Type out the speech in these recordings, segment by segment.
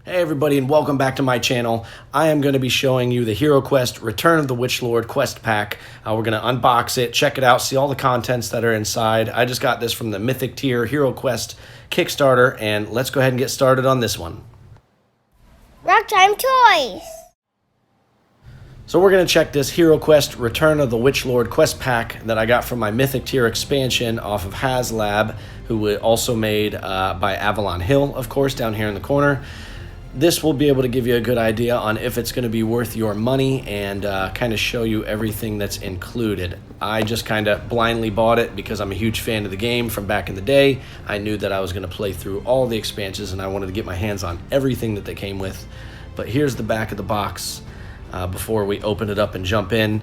Hey everybody, and welcome back to my channel. I am going to be showing you the Hero Quest Return of the Witch Lord quest pack. We're going to unbox it, check it out, see all the contents that are inside. I just got this from the Mythic Tier Hero Quest Kickstarter, and let's go ahead and get started on this one. Rock Time Toys! So we're going to check this Hero Quest Return of the Witch Lord quest pack that I got from my Mythic Tier expansion off of HasLab, who also made by Avalon Hill, of course, down here in the corner. This will be able to give you a good idea on if it's going to be worth your money and kind of show you everything that's included. I just kind of blindly bought it because I'm a huge fan of the game from back in the day. I knew that I was going to play through all the expansions and I wanted to get my hands on everything that they came with. But here's the back of the box before we open it up and jump in.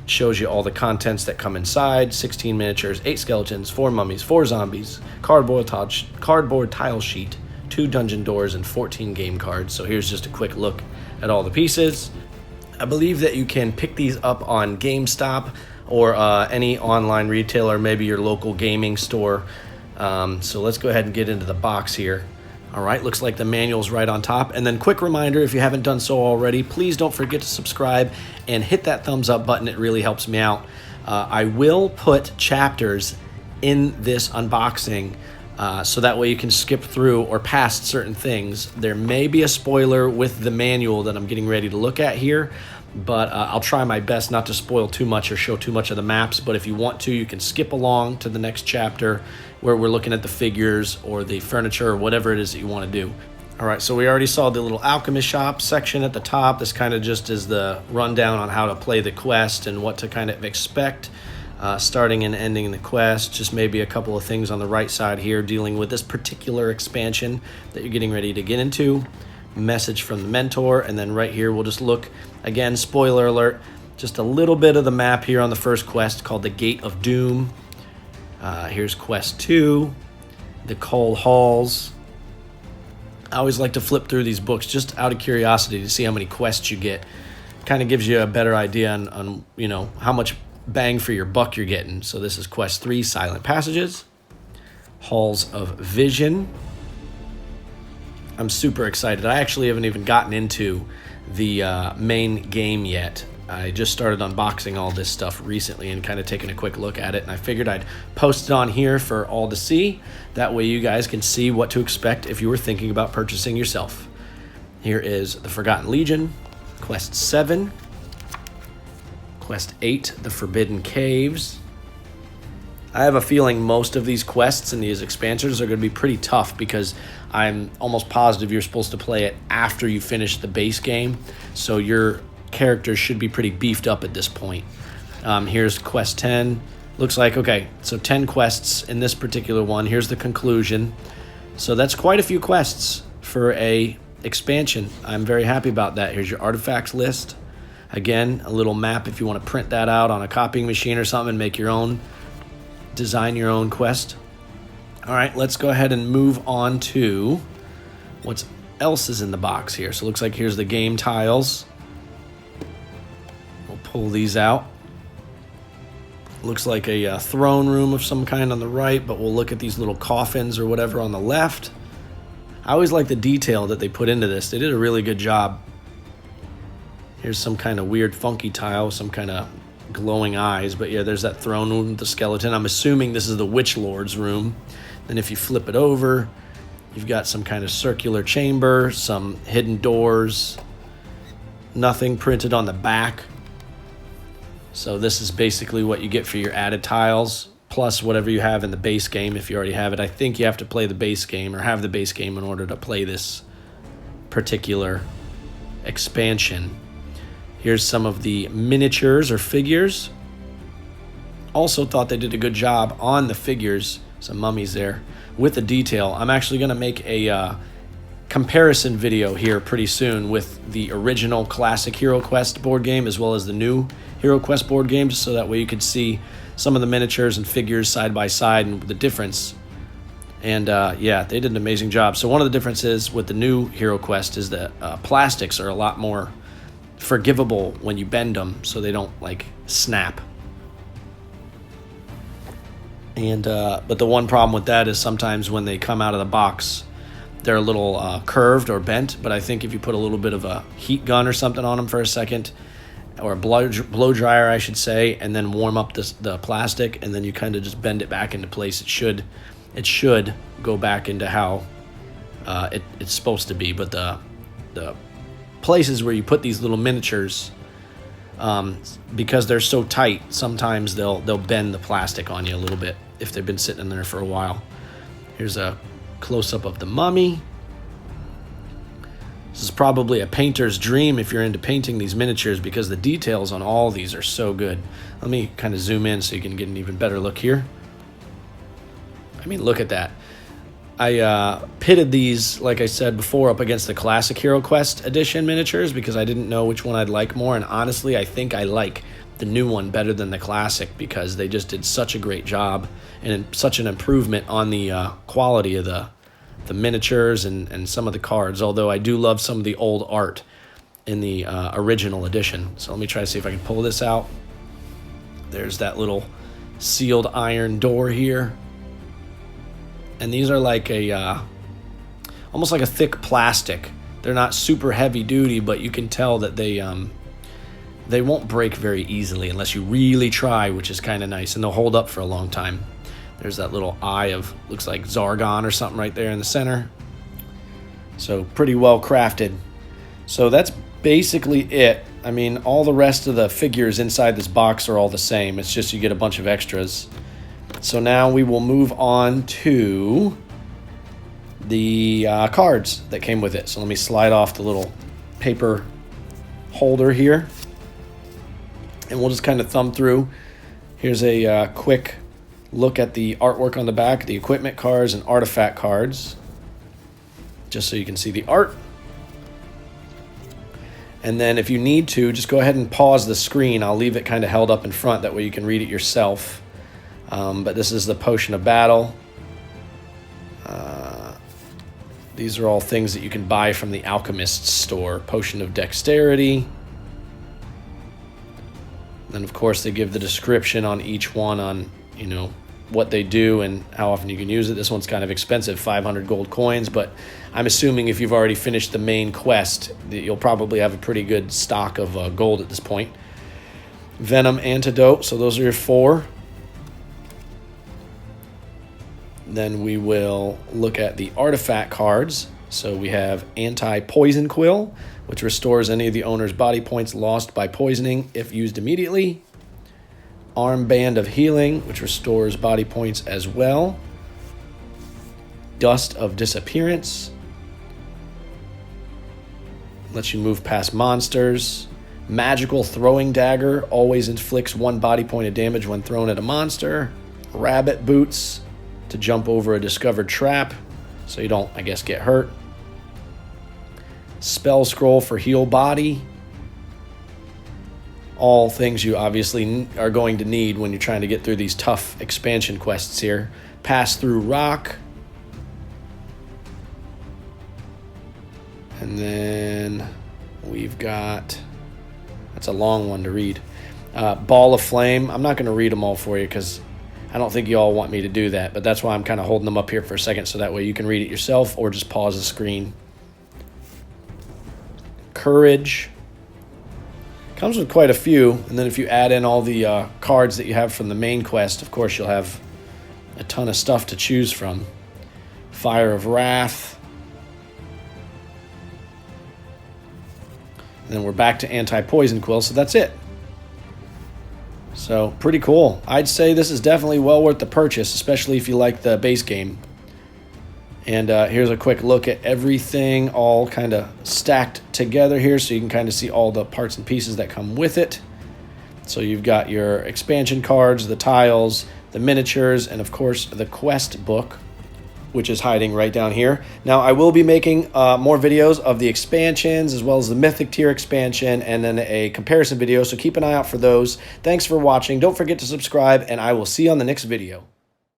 It shows you all the contents that come inside: 16 miniatures, 8 skeletons, 4 mummies, 4 zombies, cardboard tile sheet, 2 dungeon doors, and 14 game cards. So here's just a quick look at all the pieces. I believe that you can pick these up on GameStop or any online retailer, maybe your local gaming store. So let's go ahead and get into the box here. All right, looks like the manual's right on top. And then quick reminder, if you haven't done so already, please don't forget to subscribe and hit that thumbs up button. It really helps me out. I will put chapters in this unboxing so that way you can skip through or past certain things. There may be a spoiler with the manual that I'm getting ready to look at here, but I'll try my best not to spoil too much or show too much of the maps. But if you want to, you can skip along to the next chapter where we're looking at the figures or the furniture or whatever it is that you want to do. All right, so we already saw the little alchemist shop section at the top. This kind of just is the rundown on how to play the quest and what to kind of expect. Starting and ending the quest, just maybe a couple of things on the right side here dealing with this particular expansion that you're getting ready to get into. Message from the mentor, and then right here we'll just look again, spoiler alert, just a little bit of the map here on the first quest called the Gate of Doom. Here's quest 2, the Coal Halls. I always like to flip through these books just out of curiosity to see how many quests you get. Kind of gives you a better idea on you know, how much bang for your buck you're getting. So this is quest 3, Silent Passages, Halls of Vision. I'm super excited. I actually haven't even gotten into the main game yet. I just started unboxing all this stuff recently and kind of taking a quick look at it, and I figured I'd post it on here for all to see. That way you guys can see what to expect if you were thinking about purchasing yourself. Here is the Forgotten Legion, quest 7, Quest 8, The Forbidden Caves. I have a feeling most of these quests and these expansions are going to be pretty tough because I'm almost positive you're supposed to play it after you finish the base game. So your characters should be pretty beefed up at this point. Here's Quest 10. Looks like, okay, so 10 quests in this particular one. Here's the conclusion. So that's quite a few quests for a expansion. I'm very happy about that. Here's your artifacts list. Again, a little map if you want to print that out on a copying machine or something and make your own, design your own quest. All right, let's go ahead and move on to what else is in the box here. So it looks like here's the game tiles. We'll pull these out. Looks like a throne room of some kind on the right, but we'll look at these little coffins or whatever on the left. I always like the detail that they put into this. They did a really good job. Here's some kind of weird funky tile, some kind of glowing eyes. But yeah, there's that throne room with the skeleton. I'm assuming this is the Witch Lord's room. Then if you flip it over, you've got some kind of circular chamber, some hidden doors, nothing printed on the back. So this is basically what you get for your added tiles, plus whatever you have in the base game if you already have it. I think you have to play the base game or have the base game in order to play this particular expansion. Here's some of the miniatures or figures. Also thought they did a good job on the figures, some mummies there, with the detail. I'm actually going to make a comparison video here pretty soon with the original classic Hero Quest board game as well as the new Hero Quest board games, so that way you could see some of the miniatures and figures side by side and the difference. And yeah, they did an amazing job. So one of the differences with the new Hero Quest is that plastics are a lot more forgivable when you bend them, so they don't like snap. And but the one problem with that is sometimes when they come out of the box, they're a little curved or bent, but I think if you put a little bit of a heat gun or something on them for a second, or a blow dryer, I should say, and then warm up the plastic, and then you kind of just bend it back into place, it should go back into how it's supposed to be. But the places where you put these little miniatures, because they're so tight, sometimes they'll bend the plastic on you a little bit if they've been sitting in there for a while. Here's a close-up of the mummy. This is probably a painter's dream if you're into painting these miniatures, because the details on all these are so good. Let me kind of zoom in so you can get an even better look here. I mean, look at that. I pitted these, like I said before, up against the classic HeroQuest edition miniatures because I didn't know which one I'd like more, and honestly, I think I like the new one better than the classic because they just did such a great job and such an improvement on the quality of the miniatures and some of the cards, although I do love some of the old art in the original edition. So let me try to see if I can pull this out. There's that little sealed iron door here. And these are like almost like a thick plastic. They're not super heavy duty, but you can tell that they won't break very easily unless you really try, which is kind of nice, and they'll hold up for a long time. There's that little eye of, looks like Zargon or something right there in the center. So pretty well crafted. So that's basically it. I mean, all the rest of the figures inside this box are all the same. It's just you get a bunch of extras. So now we will move on to the cards that came with it. So let me slide off the little paper holder here. And we'll just kind of thumb through. Here's a quick look at the artwork on the back, the equipment cards and artifact cards, just so you can see the art. And then if you need to, just go ahead and pause the screen. I'll leave it kind of held up in front, that way you can read it yourself. But this is the Potion of Battle. These are all things that you can buy from the Alchemist's store. Potion of Dexterity. Then, of course, they give the description on each one on, you know, what they do and how often you can use it. This one's kind of expensive, 500 gold coins, but I'm assuming if you've already finished the main quest, that you'll probably have a pretty good stock of gold at this point. Venom Antidote, so those are your 4. Then we will look at the artifact cards. So we have Anti-Poison Quill, which restores any of the owner's body points lost by poisoning if used immediately. Armband of Healing, which restores body points as well. Dust of Disappearance. Lets you move past monsters. Magical Throwing Dagger, always inflicts 1 body point of damage when thrown at a monster. Rabbit Boots, to jump over a discovered trap so you don't, I guess, get hurt. Spell Scroll for Heal Body. All things you obviously are going to need when you're trying to get through these tough expansion quests here. Pass Through Rock. And then we've got, that's a long one to read. Ball of Flame. I'm not going to read them all for you because I don't think you all want me to do that, but that's why I'm kind of holding them up here for a second so that way you can read it yourself or just pause the screen. Courage. Comes with quite a few, and then if you add in all the cards that you have from the main quest, of course you'll have a ton of stuff to choose from. Fire of Wrath. And then we're back to Anti-Poison Quill, so that's it. So, pretty cool. I'd say this is definitely well worth the purchase, especially if you like the base game. And here's a quick look at everything all kind of stacked together here so you can kind of see all the parts and pieces that come with it. So you've got your expansion cards, the tiles, the miniatures, and of course the quest book, which is hiding right down here. Now I will be making more videos of the expansions as well as the Mythic Tier expansion and then a comparison video, so keep an eye out for those. Thanks for watching. Don't forget to subscribe, and I will see you on the next video.